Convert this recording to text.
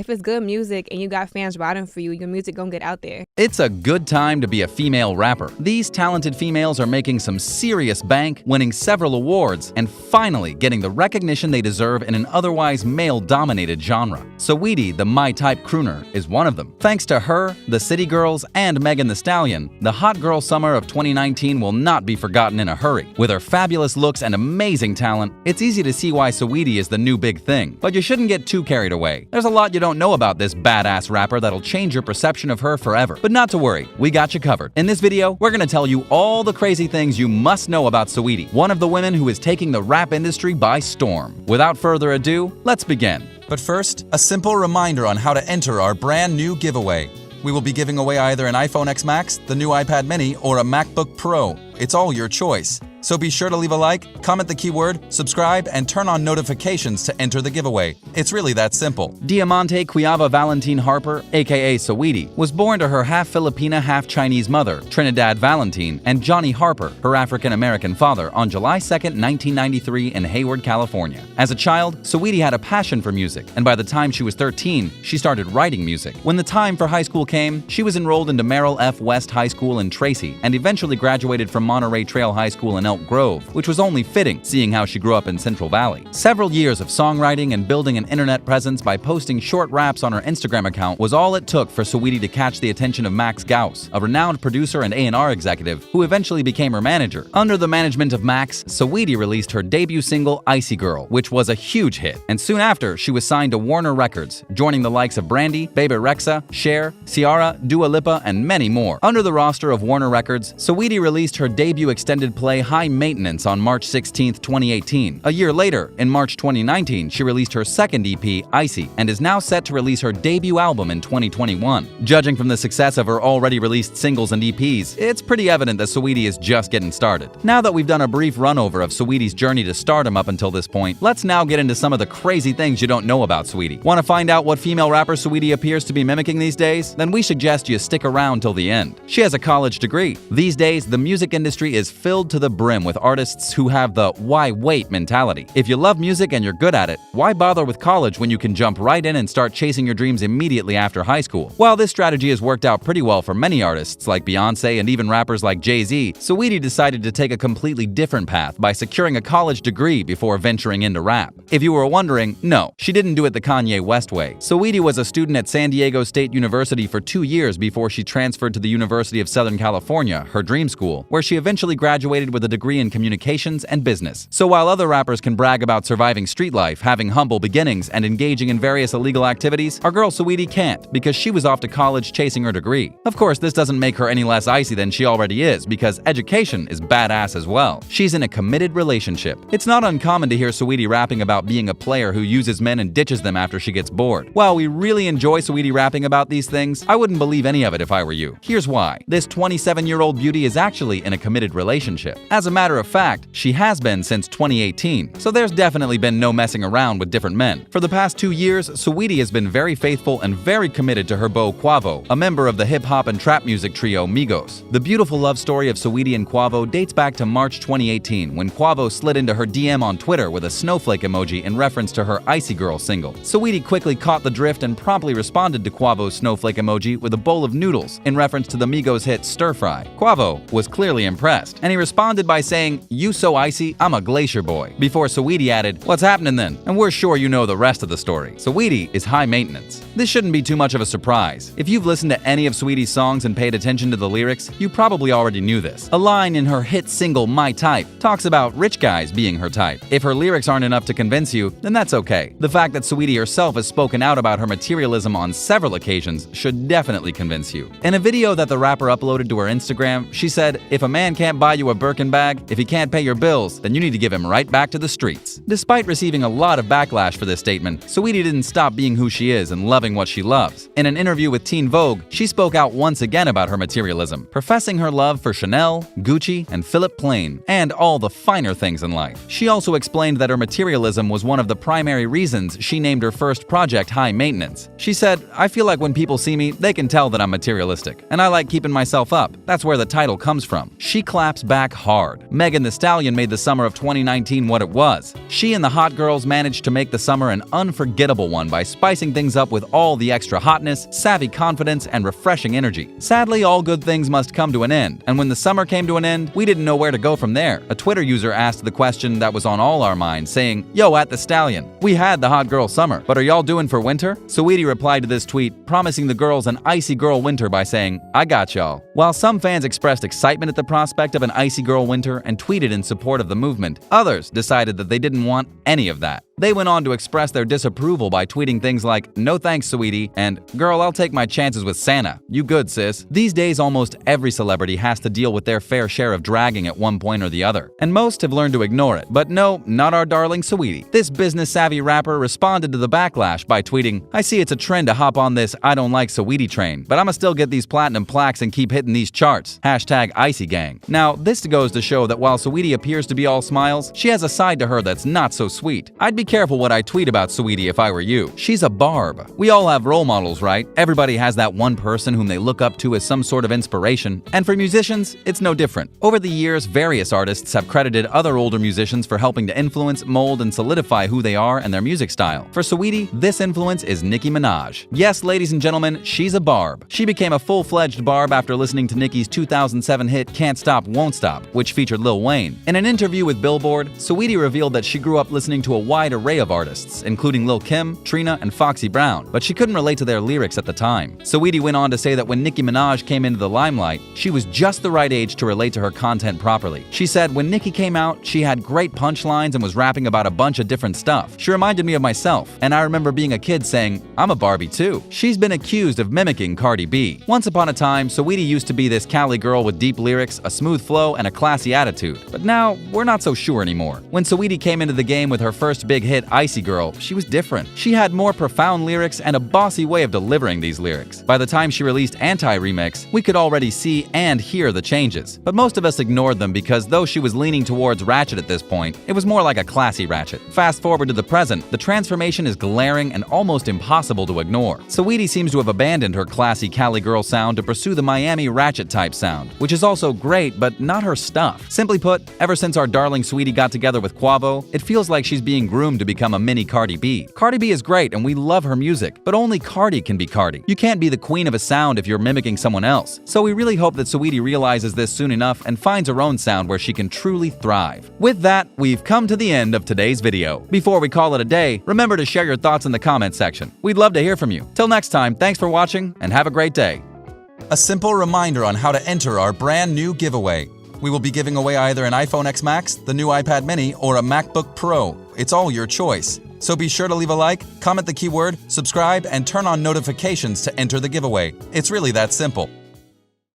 if it's good music and you got fans riding for you, your music gonna get out there. It's a good time to be a female rapper. These talented females are making some serious bank, winning several awards, and finally getting the recognition they deserve in an otherwise male-dominated genre. Saweetie, the My Type crooner, is one of them. Thanks to her, the City Girls, and Megan Thee Stallion, the hot girl summer of 2019 will not be forgotten in a hurry. With her fabulous looks and amazing talent, it's easy to see why Saweetie is the new big thing. But you shouldn't get too carried away. There's a lot you don't know about this badass rapper that'll change your perception of her forever. But not to worry, we got you covered. In this video, we're gonna tell you all the crazy things you must know about Saweetie, one of the women who is taking the rap industry by storm. Without further ado, let's begin. But first, a simple reminder on how to enter our brand new giveaway. We will be giving away either an iPhone X Max, the new iPad mini, or a MacBook Pro. It's all your choice. So be sure to leave a like, comment the keyword, subscribe, and turn on notifications to enter the giveaway. It's really that simple. Diamonte Quiava Valentin Harper, aka Saweetie, was born to her half Filipina, half Chinese mother, Trinidad Valentin, and Johnny Harper, her African-American father, on July 2, 1993 in Hayward, California. As a child, Saweetie had a passion for music, and by the time she was 13, she started writing music. When the time for high school came, she was enrolled into Merrill F. West High School in Tracy, and eventually graduated from Monterey Trail High School in Elk Grove, which was only fitting, seeing how she grew up in Central Valley. Several years of songwriting and building an internet presence by posting short raps on her Instagram account was all it took for Saweetie to catch the attention of Max Gauss, a renowned producer and A&R executive who eventually became her manager. Under the management of Max, Saweetie released her debut single, Icy Girl, which was a huge hit, and soon after, she was signed to Warner Records, joining the likes of Brandy, Bebe Rexha, Cher, Ciara, Dua Lipa, and many more. Under the roster of Warner Records, Saweetie released her debut extended play High Maintenance on March 16, 2018. A year later, in March 2019, she released her second EP, Icy, and is now set to release her debut album in 2021. Judging from the success of her already released singles and EPs, it's pretty evident that Saweetie is just getting started. Now that we've done a brief run-over of Saweetie's journey to stardom up until this point, let's now get into some of the crazy things you don't know about Saweetie. Want to find out what female rapper Saweetie appears to be mimicking these days? Then we suggest you stick around till the end. She has a college degree. These days, the music industry is filled to the brim with artists who have the why wait mentality. If you love music and you're good at it, why bother with college when you can jump right in and start chasing your dreams immediately after high school? While this strategy has worked out pretty well for many artists like Beyonce and even rappers like Jay-Z, Saweetie decided to take a completely different path by securing a college degree before venturing into rap. If you were wondering, no, she didn't do it the Kanye West way. Saweetie was a student at San Diego State University for 2 years before she transferred to the University of Southern California, her dream school, where she eventually graduated with a degree in communications and business. So while other rappers can brag about surviving street life, having humble beginnings, and engaging in various illegal activities, our girl Saweetie can't, because she was off to college chasing her degree. Of course, this doesn't make her any less icy than she already is, because education is badass as well. She's in a committed relationship. It's not uncommon to hear Saweetie rapping about being a player who uses men and ditches them after she gets bored. While we really enjoy Saweetie rapping about these things, I wouldn't believe any of it if I were you. Here's why. This 27-year-old beauty is actually in a committed relationship. As a matter of fact, she has been since 2018, so there's definitely been no messing around with different men. For the past 2 years, Saweetie has been very faithful and very committed to her beau Quavo, a member of the hip-hop and trap music trio Migos. The beautiful love story of Saweetie and Quavo dates back to March 2018, when Quavo slid into her DM on Twitter with a snowflake emoji in reference to her Icy Girl single. Saweetie quickly caught the drift and promptly responded to Quavo's snowflake emoji with a bowl of noodles in reference to the Migos hit Stir Fry. Quavo was clearly impressed, and he responded by saying, "You so icy, I'm a glacier boy," before Saweetie added, "What's happening then?" And we're sure you know the rest of the story. Saweetie is high maintenance. This shouldn't be too much of a surprise. If you've listened to any of Saweetie's songs and paid attention to the lyrics, you probably already knew this. A line in her hit single, My Type, talks about rich guys being her type. If her lyrics aren't enough to convince you, then that's okay. The fact that Saweetie herself has spoken out about her materialism on several occasions should definitely convince you. In a video that the rapper uploaded to her Instagram, she said, "If a man can't buy you a Birkin bag, if he can't pay your bills, then you need to give him right back to the streets." Despite receiving a lot of backlash for this statement, Saweetie didn't stop being who she is and loving what she loves. In an interview with Teen Vogue, she spoke out once again about her materialism, professing her love for Chanel, Gucci, and Philip Plain, and all the finer things in life. She also explained that her materialism was one of the primary reasons she named her first project High Maintenance. She said, "I feel like when people see me, they can tell that I'm materialistic, and I like keeping myself up. That's where the title comes from." She claps back hard. hard. Megan Thee Stallion made the summer of 2019 what it was. She and the hot girls managed to make the summer an unforgettable one by spicing things up with all the extra hotness, savvy confidence, and refreshing energy. Sadly, all good things must come to an end, and when the summer came to an end, we didn't know where to go from there. A Twitter user asked the question that was on all our minds, saying, "Yo, at the Stallion, we had the hot girl summer, but are y'all doing for winter?" Saweetie replied to this tweet, promising the girls an icy girl winter by saying, "I got y'all." While some fans expressed excitement at the prospect of an icy girl winter and tweeted in support of the movement, others decided that they didn't want any of that. They went on to express their disapproval by tweeting things like, "No thanks, Saweetie," and "Girl, I'll take my chances with Santa. You good, sis." These days, almost every celebrity has to deal with their fair share of dragging at one point or the other, and most have learned to ignore it. But no, not our darling Saweetie. This business-savvy rapper responded to the backlash by tweeting, "I see it's a trend to hop on this I don't like Saweetie train, but I'ma still get these platinum plaques and keep hitting these charts. Hashtag Icy Gang." Now, this goes to show that while Saweetie appears to be all smiles, she has a side to her that's not so sweet. I'd be careful what I tweet about Saweetie if I were you. She's a barb. We all have role models, right? Everybody has that one person whom they look up to as some sort of inspiration, and for musicians, it's no different. Over the years, various artists have credited other older musicians for helping to influence, mold, and solidify who they are and their music style. For Saweetie, this influence is Nicki Minaj. Yes, ladies and gentlemen, she's a barb. She became a full-fledged barb after listening to Nicki's 2007 hit Can't Stop, Won't Stop, which featured Lil Wayne. In an interview with Billboard, Saweetie revealed that she grew up listening to a wide array of artists, including Lil Kim, Trina, and Foxy Brown, but she couldn't relate to their lyrics at the time. Saweetie went on to say that when Nicki Minaj came into the limelight, she was just the right age to relate to her content properly. She said, "When Nicki came out, she had great punchlines and was rapping about a bunch of different stuff. She reminded me of myself, and I remember being a kid saying, I'm a Barbie too." She's been accused of mimicking Cardi B. Once upon a time, Saweetie used to be this Cali girl with deep lyrics, a smooth flow, and a classy attitude. But now, we're not so sure anymore. When Saweetie came into the game with her first big hit, Icy Girl, she was different. She had more profound lyrics and a bossy way of delivering these lyrics. By the time she released Anti-Remix, we could already see and hear the changes. But most of us ignored them because though she was leaning towards ratchet at this point, it was more like a classy ratchet. Fast forward to the present, the transformation is glaring and almost impossible to ignore. Saweetie seems to have abandoned her classy Cali girl sound to pursue the Miami ratchet type sound, which is also great, but not her stuff. Simply put, ever since our darling Saweetie got together with Quavo, it feels like she's being groomed to become a mini Cardi B. Cardi B is great and we love her music, but only Cardi can be Cardi. You can't be the queen of a sound if you're mimicking someone else. So we really hope that Saweetie realizes this soon enough and finds her own sound where she can truly thrive. With that, we've come to the end of today's video. Before we call it a day, remember to share your thoughts in the comment section. We'd love to hear from you. Till next time, thanks for watching and have a great day. A simple reminder on how to enter our brand new giveaway. We will be giving away either an iPhone X Max, the new iPad mini, or a MacBook Pro. It's all your choice. So be sure to leave a like, comment the keyword, subscribe, and turn on notifications to enter the giveaway. It's really that simple.